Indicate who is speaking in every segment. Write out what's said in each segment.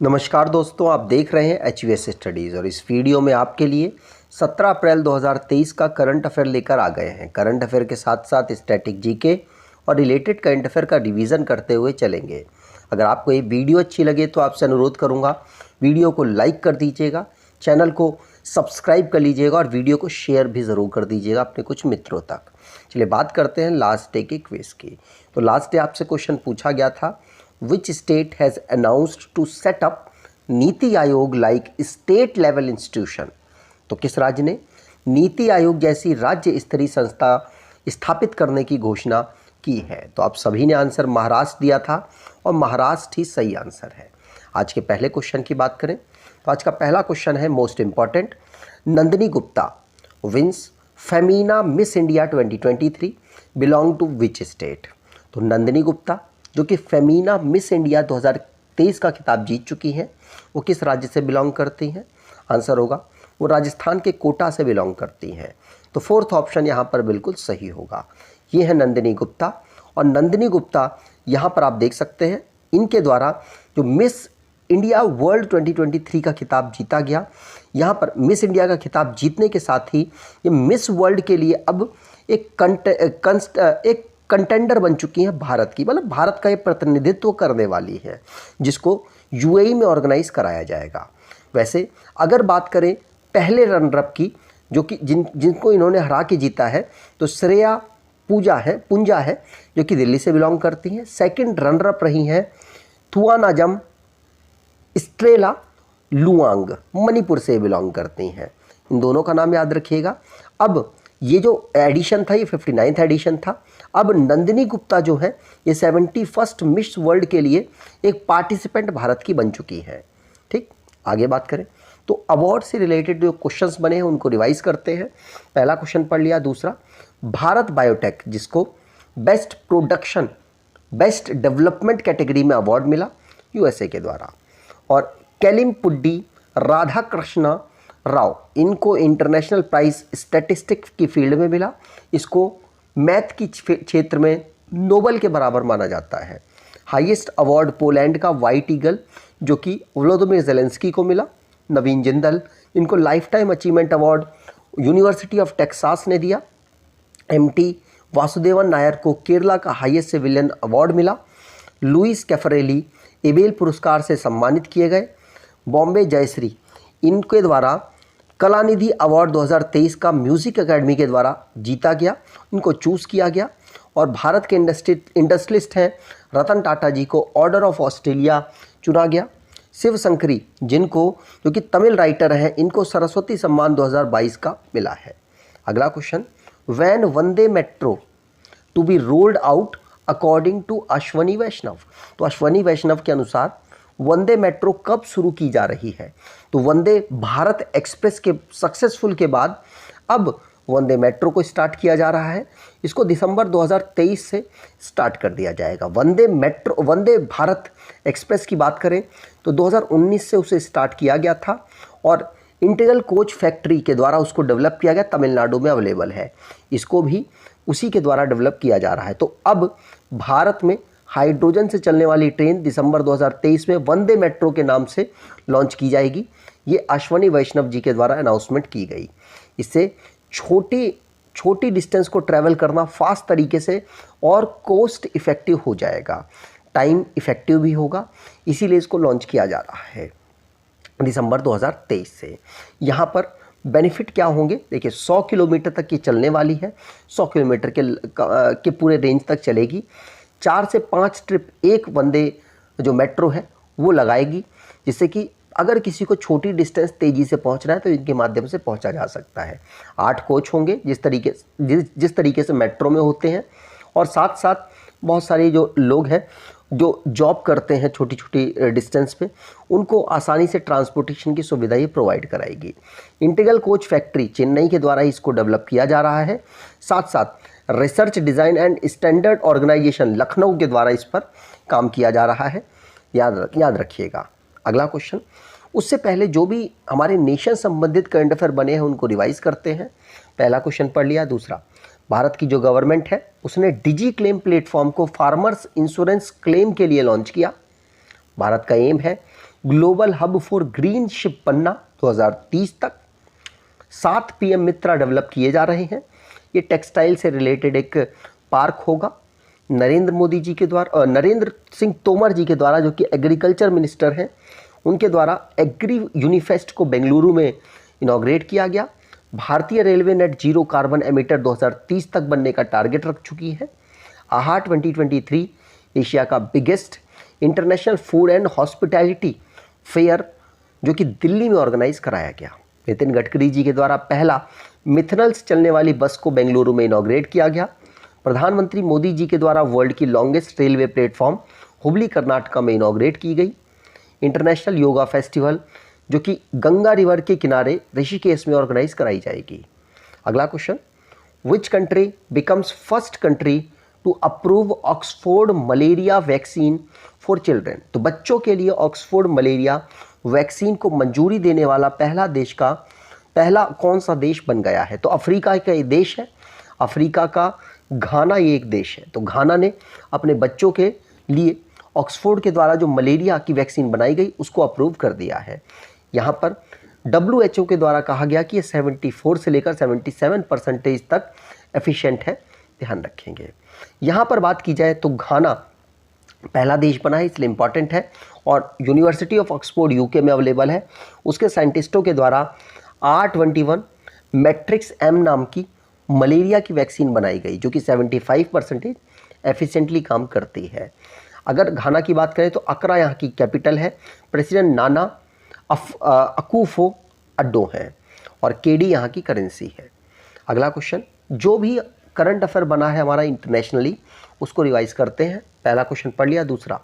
Speaker 1: नमस्कार दोस्तों, आप देख रहे हैं HVS स्टडीज़ और इस वीडियो में आपके लिए 17 अप्रैल 2023 का करंट अफेयर लेकर आ गए हैं। करंट अफेयर के साथ साथ स्टैटिक जीके और रिलेटेड करंट अफेयर का रिवीजन करते हुए चलेंगे। अगर आपको ये वीडियो अच्छी लगे तो आपसे अनुरोध करूँगा वीडियो को लाइक कर दीजिएगा, चैनल को सब्सक्राइब कर लीजिएगा और वीडियो को शेयर भी ज़रूर कर दीजिएगा अपने कुछ मित्रों तक। चलिए बात करते हैं लास्ट डे के क्विज़ की। तो लास्ट डे आपसे क्वेश्चन पूछा गया था, Which state has announced to set up NITI Aayog like state level institution? तो किस राज्य ने नीति आयोग जैसी राज्य स्तरीय संस्था स्थापित करने की घोषणा की है? तो आप सभी ने आंसर महाराष्ट्र दिया था और महाराष्ट्र ही सही आंसर है। आज के पहले क्वेश्चन की बात करें तो आज का पहला क्वेश्चन है most important. Nandini Gupta wins Femina Miss India 2023 belong to which state? तो नंदिनी गुप्ता जो कि फेमिना मिस इंडिया 2023 का खिताब जीत चुकी हैं, वो किस राज्य से बिलोंग करती हैं? आंसर होगा वो राजस्थान के कोटा से बिलोंग करती हैं। तो फोर्थ ऑप्शन यहाँ पर बिल्कुल सही होगा। ये है नंदिनी गुप्ता और नंदिनी गुप्ता यहाँ पर आप देख सकते हैं इनके द्वारा जो मिस इंडिया वर्ल्ड 2023 का खिताब जीता गया। यहाँ पर मिस इंडिया का खिताब जीतने के साथ ही ये मिस वर्ल्ड के लिए अब एक कंटेंडर बन चुकी हैं भारत की, मतलब भारत का ये प्रतिनिधित्व करने वाली है जिसको यूएई में ऑर्गेनाइज कराया जाएगा। वैसे अगर बात करें पहले रनर अप की जो कि जिनको इन्होंने हरा के जीता है तो श्रेया पुंजा है जो कि दिल्ली से बिलोंग करती हैं। सेकंड रनर अप रही हैं थुआनाजम स्ट्रेला लुआंग, मणिपुर से बिलोंग करती हैं। इन दोनों का नाम याद रखिएगा। अब ये जो एडिशन था ये 59th एडिशन था। अब नंदिनी गुप्ता जो है ये 71st मिस वर्ल्ड के लिए एक पार्टिसिपेंट भारत की बन चुकी है। ठीक, आगे बात करें तो अवार्ड से रिलेटेड जो क्वेश्चंस बने हैं उनको रिवाइज करते हैं। पहला क्वेश्चन पढ़ लिया। दूसरा, भारत बायोटेक जिसको best production best development category में अवार्ड मिला USA के द्वारा, और केलिमपुड्डी राधाकृष्ण राव इनको इंटरनेशनल प्राइज स्टैटिस्टिक्स की फील्ड में मिला। इसको मैथ की क्षेत्र में नोबल के बराबर माना जाता है। हाईएस्ट अवार्ड पोलैंड का वाइट ईगल जो कि वोलोदिमीर ज़ेलेंस्की को मिला। नवीन जिंदल इनको life time achievement award university of Texas ने दिया। MT वासुदेवन नायर को केरला का हाईएस्ट सिविलियन अवार्ड मिला। लुइस कैफरेली एबेल पुरस्कार से सम्मानित किए गए। बॉम्बे जयश्री इनके द्वारा कलानिधि अवार्ड 2023 का म्यूज़िक एकेडमी के द्वारा जीता गया, इनको चूज़ किया गया। और भारत के इंडस्ट्रियलिस्ट हैं रतन टाटा जी को ऑर्डर ऑफ ऑस्ट्रेलिया चुना गया। शिव शंकरी जिनको जो कि तमिल राइटर हैं इनको सरस्वती सम्मान 2022 का मिला है। अगला question, when Vande metro to be rolled out according to Ashwini Vaishnaw? तो अश्वनी वैष्णव के अनुसार वंदे मेट्रो कब शुरू की जा रही है? तो वंदे भारत एक्सप्रेस के सक्सेसफुल के बाद अब वंदे मेट्रो को स्टार्ट किया जा रहा है। इसको दिसंबर 2023 से स्टार्ट कर दिया जाएगा। वंदे भारत एक्सप्रेस की बात करें तो 2019 से उसे स्टार्ट किया गया था और इंटीग्रल कोच फैक्ट्री के द्वारा उसको डेवलप किया गया, तमिलनाडु में अवेलेबल है। इसको भी उसी के द्वारा डेवलप किया जा रहा है। तो अब भारत में हाइड्रोजन से चलने वाली ट्रेन दिसंबर 2023 में वंदे मेट्रो के नाम से लॉन्च की जाएगी। ये अश्वनी वैष्णव जी के द्वारा अनाउंसमेंट की गई। इससे छोटी डिस्टेंस को ट्रैवल करना फास्ट तरीके से और कॉस्ट इफ़ेक्टिव हो जाएगा, टाइम इफ़ेक्टिव भी होगा, इसीलिए इसको लॉन्च किया जा रहा है दिसंबर 2023 से। यहाँ पर बेनिफिट क्या होंगे? देखिए 100 किलोमीटर तक ये चलने वाली है, 100 किलोमीटर के पूरे रेंज तक चलेगी। 4 से 5 ट्रिप एक वंदे जो मेट्रो है वो लगाएगी, जिससे कि अगर किसी को छोटी डिस्टेंस तेज़ी से पहुंचना है तो इनके माध्यम से पहुंचा जा सकता है। 8 कोच होंगे जिस तरीके से मेट्रो में होते हैं, और साथ साथ बहुत सारे जो लोग हैं जो जॉब करते हैं छोटी छोटी डिस्टेंस पे, उनको आसानी से ट्रांसपोर्टेशन की सुविधा ये प्रोवाइड कराएगी। इंटीग्रल कोच फैक्ट्री चेन्नई के द्वारा इसको डेवलप किया जा रहा है। साथ साथ research design and standard organisation Lucknow के द्वारा इस पर काम किया जा रहा है, याद रखिएगा। अगला क्वेश्चन, उससे पहले जो भी हमारे नेशन संबंधित करंट अफेयर बने हैं उनको रिवाइज करते हैं। पहला क्वेश्चन पढ़ लिया। दूसरा, भारत की जो गवर्नमेंट है उसने डिजी क्लेम प्लेटफॉर्म को फार्मर्स इंश्योरेंस क्लेम के लिए लॉन्च किया। भारत का एम है global hub for green ship बनना 2030 तक। 7 PM मित्रा डेवलप किए जा रहे हैं। ये टेक्सटाइल से रिलेटेड एक पार्क होगा। नरेंद्र सिंह तोमर जी के द्वारा, जो कि एग्रीकल्चर मिनिस्टर हैं, उनके द्वारा एग्री यूनिफेस्ट को बेंगलुरु में इनॉग्रेट किया गया। भारतीय railway net zero carbon emitter 2030 तक बनने का टारगेट रख चुकी है। आहा 2023 एशिया का biggest international food and hospitality fair जो कि दिल्ली में ऑर्गेनाइज कराया गया। नितिन गडकरी जी के द्वारा पहला मिथनल से चलने वाली बस को बेंगलुरु में इनॉग्रेट किया गया। प्रधानमंत्री मोदी जी के द्वारा वर्ल्ड की longest railway platform Hubli Karnataka में इनॉग्रेट की गई। इंटरनेशनल योगा फेस्टिवल जो कि गंगा रिवर के किनारे ऋषिकेश में ऑर्गेनाइज कराई जाएगी। अगला question, which country becomes first country to approve Oxford malaria vaccine for children. तो बच्चों के लिए ऑक्सफोर्ड मलेरिया वैक्सीन को मंजूरी देने वाला पहला कौन सा देश बन गया है? तो अफ्रीका का एक देश है, अफ्रीका का घाना ये एक देश है। तो घाना ने अपने बच्चों के लिए ऑक्सफोर्ड के द्वारा जो मलेरिया की वैक्सीन बनाई गई उसको अप्रूव कर दिया है। यहाँ पर WHO के द्वारा कहा गया कि ये 74 से लेकर 77% तक एफिशिएंट है, ध्यान रखेंगे। यहाँ पर बात की जाए तो घाना पहला देश बना है, इसलिए इम्पॉर्टेंट है, और यूनिवर्सिटी ऑफ ऑक्सफोर्ड यूके में अवेलेबल है। उसके साइंटिस्टों के द्वारा R21 मैट्रिक्स M नाम की मलेरिया की वैक्सीन बनाई गई जो कि 75% एफिशिएंटली काम करती है। अगर घाना की बात करें तो अकरा यहाँ की कैपिटल है। प्रेसिडेंट नाना अकूफो अड्डो हैं और केडी यहाँ की करेंसी है। अगला क्वेश्चन, जो भी करंट अफेयर बना है हमारा इंटरनेशनली उसको रिवाइज करते हैं। पहला क्वेश्चन पढ़ लिया। दूसरा,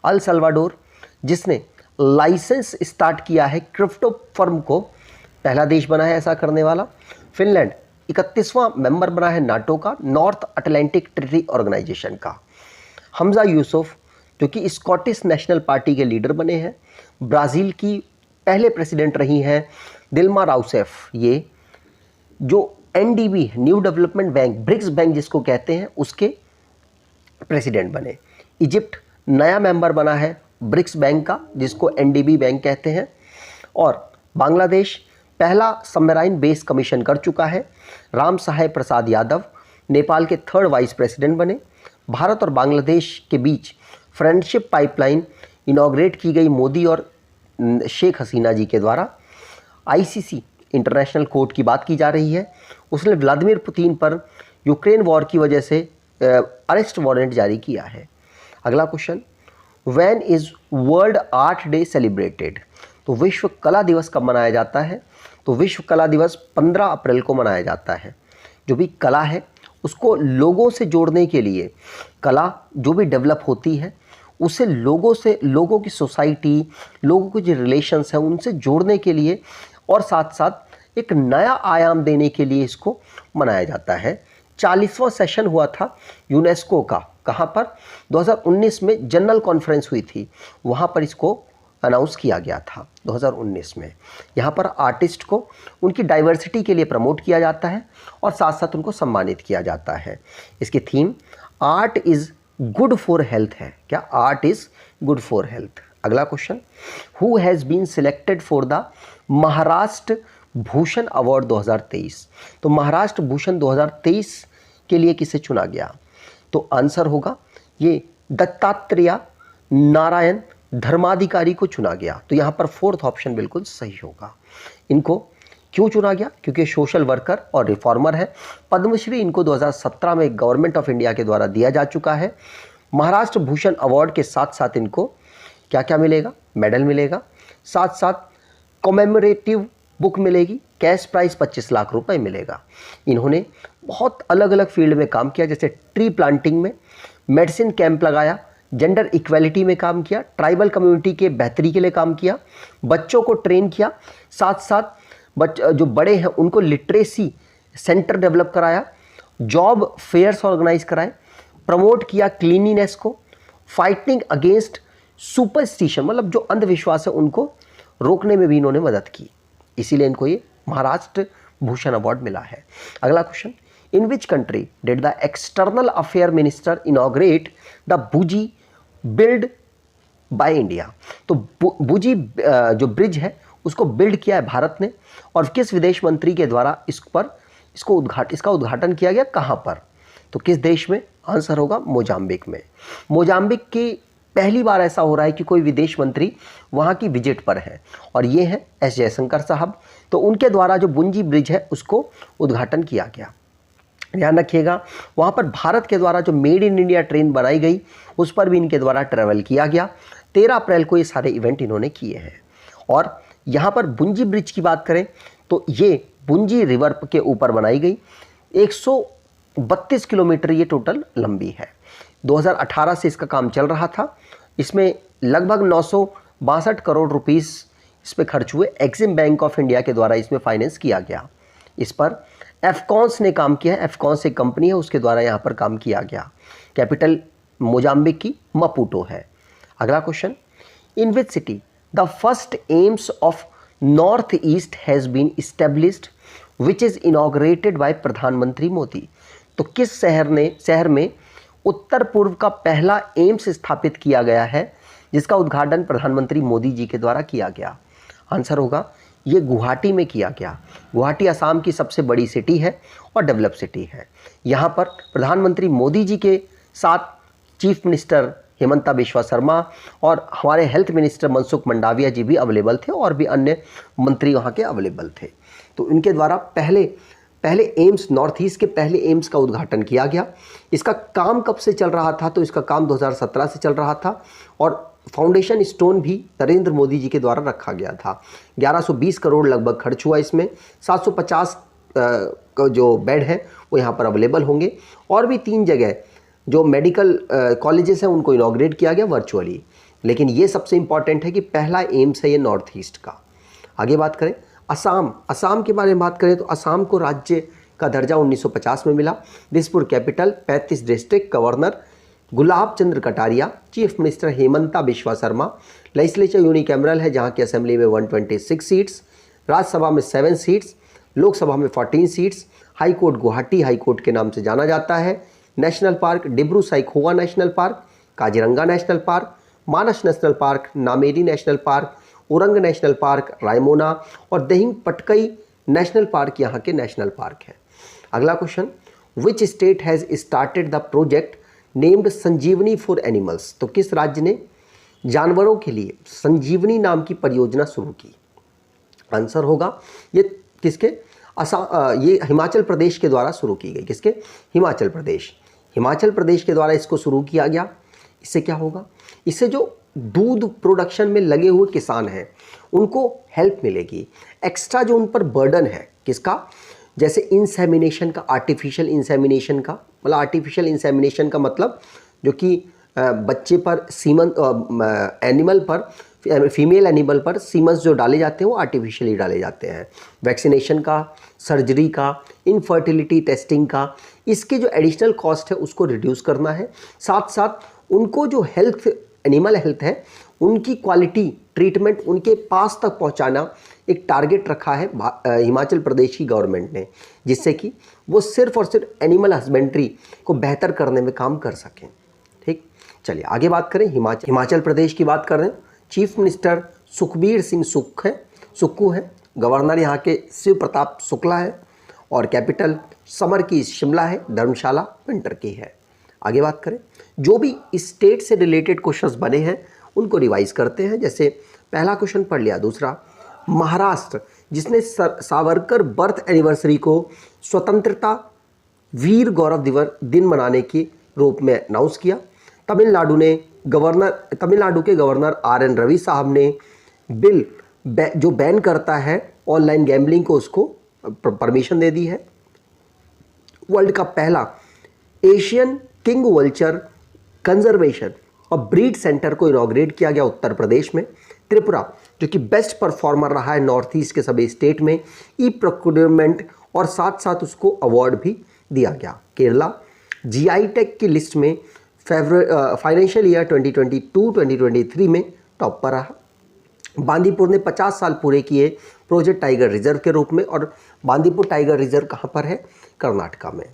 Speaker 1: अल सल्वाडोर जिसने लाइसेंस स्टार्ट किया है क्रिप्टो फर्म को, पहला देश बना है ऐसा करने वाला। फिनलैंड 31वां मेंबर बना है नाटो का, नॉर्थ अटलांटिक ट्रीटी ऑर्गेनाइजेशन का। हमजा यूसुफ जो कि स्कॉटिश नेशनल पार्टी के लीडर बने हैं। ब्राज़ील की पहले प्रेसिडेंट रही हैं दिल्मा राउसेफ, ये जो NDB new development bank, BRICS bank जिसको कहते हैं, उसके प्रेसिडेंट बने। इजिप्ट नया मेंबर बना है ब्रिक्स बैंक का जिसको NDB बैंक कहते हैं। और बांग्लादेश पहला सबमरीन बेस कमीशन कर चुका है। राम सहाय प्रसाद यादव नेपाल के 3rd वाइस प्रेसिडेंट बने। भारत और बांग्लादेश के बीच फ्रेंडशिप पाइपलाइन इनॉग्रेट की गई मोदी और शेख हसीना जी के द्वारा। ICC इंटरनेशनल कोर्ट की बात की जा रही है, उसने व्लादिमीर पुतिन पर यूक्रेन वॉर की वजह से अरेस्ट वारंट जारी किया है। अगला question, when is world art day celebrated. तो विश्व कला दिवस कब मनाया जाता है? तो विश्व कला दिवस 15 अप्रैल को मनाया जाता है। जो भी कला है उसको लोगों से जोड़ने के लिए, कला जो भी डेवलप होती है उसे लोगों की सोसाइटी, लोगों के जो रिलेशंस हैं उनसे जोड़ने के लिए और साथ साथ एक नया आयाम देने के लिए इसको मनाया जाता है। 40वां सेशन हुआ था यूनेस्को का, कहाँ पर? 2019 में जनरल कॉन्फ्रेंस हुई थी, वहाँ पर इसको अनाउंस किया गया था 2019 में। यहाँ पर आर्टिस्ट को उनकी डाइवर्सिटी के लिए प्रमोट किया जाता है और साथ साथ उनको सम्मानित किया जाता है। इसकी theme art is good for health है। क्या? Art is good for health. अगला question, who has been selected for the Maharashtra Bhushan award 2023। तो महाराष्ट्र भूषण 2023 के लिए किसे चुना गया? तो आंसर होगा ये दत्तात्रेय नारायण धर्माधिकारी को चुना गया। तो यहाँ पर 4th ऑप्शन बिल्कुल सही होगा। इनको क्यों चुना गया? क्योंकि सोशल वर्कर और रिफॉर्मर है। पद्मश्री इनको 2017 में गवर्नमेंट ऑफ इंडिया के द्वारा दिया जा चुका है। महाराष्ट्र भूषण अवार्ड के साथ साथ इनको क्या क्या मिलेगा? मेडल मिलेगा, साथ साथ कॉमेमोरेटिव बुक मिलेगी, कैश प्राइस 25 लाख रुपए मिलेगा। इन्होंने बहुत अलग अलग फील्ड में काम किया, जैसे ट्री प्लांटिंग में, मेडिसिन कैंप लगाया, जेंडर इक्वालिटी में काम किया, ट्राइबल कम्युनिटी के बेहतरी के लिए काम किया, बच्चों को ट्रेन किया, साथ साथ जो बड़े हैं उनको लिटरेसी सेंटर डेवलप कराया, जॉब फेयर्स ऑर्गेनाइज कराए, प्रमोट किया क्लीनिनेस को, फाइटिंग अगेंस्ट सुपरस्टिशन मतलब जो अंधविश्वास है उनको रोकने में भी इन्होंने मदद की, इसीलिए इनको ये महाराष्ट्र भूषण अवार्ड मिला है। अगला question, in which country did the external affair minister inaugurate the Buji build by India. तो बुजी जो ब्रिज है उसको बिल्ड किया है भारत ने, और किस विदेश मंत्री के द्वारा इसका उद्घाटन किया गया, कहाँ पर? तो किस देश में? आंसर होगा मोजाम्बिक में। मोजाम्बिक की पहली बार ऐसा हो रहा है कि कोई विदेश मंत्री वहाँ की विजिट पर है, और ये हैं एस जयशंकर साहब। तो उनके द्वारा जो बुंजी ब्रिज है उसको उद्घाटन किया गया। ध्यान रखिएगा, वहाँ पर भारत के द्वारा जो मेड इन इंडिया ट्रेन बनाई गई उस पर भी इनके द्वारा ट्रैवल किया गया। 13 अप्रैल को ये सारे इवेंट इन्होंने किए हैं। और यहाँ पर बुंजी ब्रिज की बात करें तो ये बुंजी रिवर के ऊपर बनाई गई, 132 किलोमीटर ये टोटल लंबी है। 2018 से इसका काम चल रहा था। इसमें लगभग 962 करोड़ रुपीस इस पर खर्च हुए। एक्सिम बैंक ऑफ इंडिया के द्वारा इसमें फाइनेंस किया गया। इस पर एफकॉन्स ने काम किया है, एफकॉन्स एक कंपनी है उसके द्वारा यहाँ पर काम किया गया। कैपिटल मोजाम्बिक की मपूटो है। अगला question, in which city the first AIIMS of north east has been established which is inaugurated by प्रधानमंत्री मोदी। तो किस शहर में उत्तर पूर्व का पहला एम्स स्थापित किया गया है जिसका उद्घाटन प्रधानमंत्री मोदी जी के द्वारा किया गया? आंसर होगा ये गुवाहाटी में किया गया। गुवाहाटी असम की सबसे बड़ी सिटी है और डेवलप सिटी है। यहाँ पर प्रधानमंत्री मोदी जी के साथ चीफ मिनिस्टर हेमंता बिश्वा शर्मा और हमारे हेल्थ मिनिस्टर मनसुख मंडाविया जी भी अवेलेबल थे, और भी अन्य मंत्री वहाँ के अवेलेबल थे। तो इनके द्वारा पहले एम्स, नॉर्थ ईस्ट के पहले एम्स का उद्घाटन किया गया। इसका काम कब से चल रहा था? तो इसका काम 2017 से चल रहा था, और फाउंडेशन स्टोन भी नरेंद्र मोदी जी के द्वारा रखा गया था। 1120 करोड़ लगभग खर्च हुआ इसमें। 750 जो बेड है वो यहाँ पर अवेलेबल होंगे, और भी 3 जगह जो मेडिकल कॉलेजेस हैं उनको इनॉग्रेट किया गया वर्चुअली। लेकिन ये सबसे इंपॉर्टेंट है कि पहला एम्स है ये नॉर्थ ईस्ट का। आगे बात करें असम के बारे में बात करें तो असम को राज्य का दर्जा 1950 में मिला। Dispur capital, 35 district, governor Gulab Chandra Kataria, chief minister Himanta Biswa Sarma. Legislature unicameral है जहाँ की असेंबली में 126 सीट्स, राज्यसभा में 7 सीट्स, लोकसभा में 14 seats. High court Guwahati high court के नाम से जाना जाता है। National park Dibru Saikhowa national park, Kaziranga national park, Manas national park, Nameri national park, Orang national park, Raimona और दहिंग पटकई नेशनल पार्क यहाँ के नेशनल पार्क हैं। अगला question, which state has started the project named Sanjeevani for animals. तो किस राज्य ने जानवरों के लिए संजीवनी नाम की परियोजना शुरू की? आंसर होगा ये किसके? ये हिमाचल प्रदेश के द्वारा शुरू की गई। किसके? हिमाचल प्रदेश के द्वारा इसको शुरू किया गया। इससे क्या होगा? इससे जो दूध प्रोडक्शन में लगे हुए किसान हैं उनको हेल्प मिलेगी। एक्स्ट्रा जो उन पर बर्डन है किसका? जैसे इंसेमिनेशन का, आर्टिफिशियल इंसेमिनेशन का, मतलब आर्टिफिशियल इंसेमिनेशन का मतलब जो कि बच्चे पर सीमन एनिमल पर, फीमेल एनिमल पर सीमन्स जो डाले जाते हैं वो आर्टिफिशियली डाले जाते हैं। वैक्सीनेशन का, सर्जरी का, इनफर्टिलिटी टेस्टिंग का, इसके जो एडिशनल कॉस्ट है उसको रिड्यूस करना है। साथ साथ उनको जो हेल्थ, एनिमल हेल्थ है उनकी क्वालिटी ट्रीटमेंट उनके पास तक पहुंचाना एक टारगेट रखा है हिमाचल प्रदेश की गवर्नमेंट ने, जिससे कि वो सिर्फ और सिर्फ एनिमल हस्बेंड्री को बेहतर करने में काम कर सकें। ठीक, चलिए आगे बात करें। हिमाचल प्रदेश की बात करें, चीफ मिनिस्टर सुखबीर सिंह सुक्खू है, गवर्नर यहाँ के शिव प्रताप शुक्ला है, और कैपिटल समर की शिमला है, धर्मशाला विंटर की है। आगे बात करें, जो भी स्टेट से रिलेटेड क्वेश्चंस बने हैं उनको रिवाइज करते हैं। जैसे पहला क्वेश्चन पढ़ लिया। दूसरा, महाराष्ट्र जिसने सावरकर बर्थ एनिवर्सरी को स्वतंत्रता वीर गौरव दिवस दिन मनाने के रूप में अनाउंस किया। तमिलनाडु के गवर्नर RN रवि साहब ने बिल जो बैन करता है ऑनलाइन गैम्बलिंग को, उसको परमिशन दे दी है। वर्ल्ड का पहला एशियन किंग वल्चर कंजर्वेशन और ब्रीड सेंटर को इनॉग्रेट किया गया उत्तर प्रदेश में। त्रिपुरा जो कि बेस्ट परफॉर्मर रहा है नॉर्थ ईस्ट के सभी स्टेट में, ई प्रोक्योरमेंट और साथ साथ उसको अवार्ड भी दिया गया। केरला GI टैग की लिस्ट में फाइनेंशियल ईयर 2022-2023 में टॉप पर रहा। बांदीपुर ने 50 साल पूरे किए प्रोजेक्ट टाइगर रिजर्व के रूप में, और बांदीपुर टाइगर रिजर्व कहाँ पर है? कर्नाटका में।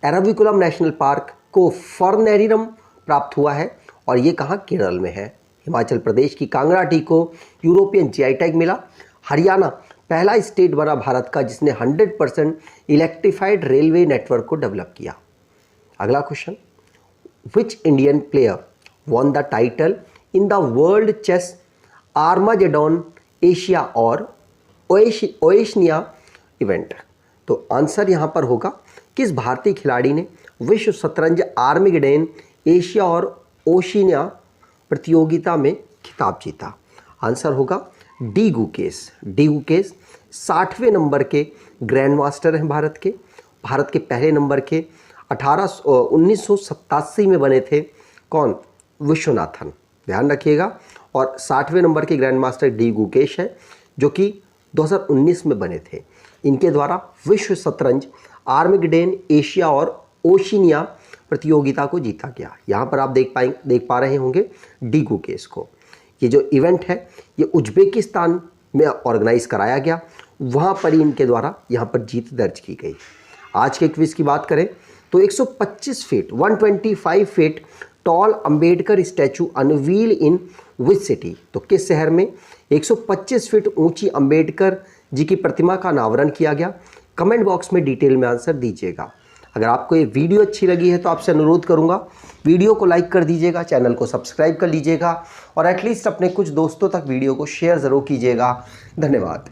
Speaker 1: एराविकुलम नेशनल पार्क को फर्नेरियम प्राप्त हुआ है, और ये कहाँ? केरल में है। हिमाचल प्रदेश की कांगड़ा टी को यूरोपियन जीआई टैग मिला। हरियाणा पहला स्टेट बना भारत का जिसने 100% इलेक्ट्रिफाइड रेलवे नेटवर्क को डेवलप किया। अगला question, which Indian player won the title in the world chess Armageddon Asia और ओएशनिया इवेंट? तो आंसर यहाँ पर होगा, किस भारतीय खिलाड़ी ने विश्व शतरंज आर्मागेडोन एशिया और ओशिनिया प्रतियोगिता में खिताब जीता? आंसर होगा डी गुकेश। डी गुकेश 60वें नंबर के ग्रैंड मास्टर हैं भारत के पहले नंबर के 1987 में बने थे। कौन? विश्वनाथन, ध्यान रखिएगा। और 60वें नंबर के ग्रैंड मास्टर डी गुकेश है जो कि 2019 में बने थे। इनके द्वारा विश्व शतरंज आर्मागेडोन एशिया और ओशिनिया प्रतियोगिता को जीता गया। यहाँ पर आप देख पा रहे होंगे डी गुकेश को। ये जो इवेंट है ये उज्बेकिस्तान में ऑर्गेनाइज कराया गया, वहाँ पर ही इनके द्वारा यहाँ पर जीत दर्ज की गई। आज के क्विज की बात करें तो 125 feet 125 feet tall Ambedkar statue unveil in which city? तो किस शहर में 125 फीट ऊंची अंबेडकर जी की प्रतिमा का अनावरण किया गया? कमेंट बॉक्स में डिटेल में आंसर दीजिएगा। अगर आपको ये वीडियो अच्छी लगी है तो आपसे अनुरोध करूंगा वीडियो को लाइक कर दीजिएगा, चैनल को सब्सक्राइब कर लीजिएगा और एटलीस्ट अपने कुछ दोस्तों तक वीडियो को शेयर ज़रूर कीजिएगा। धन्यवाद।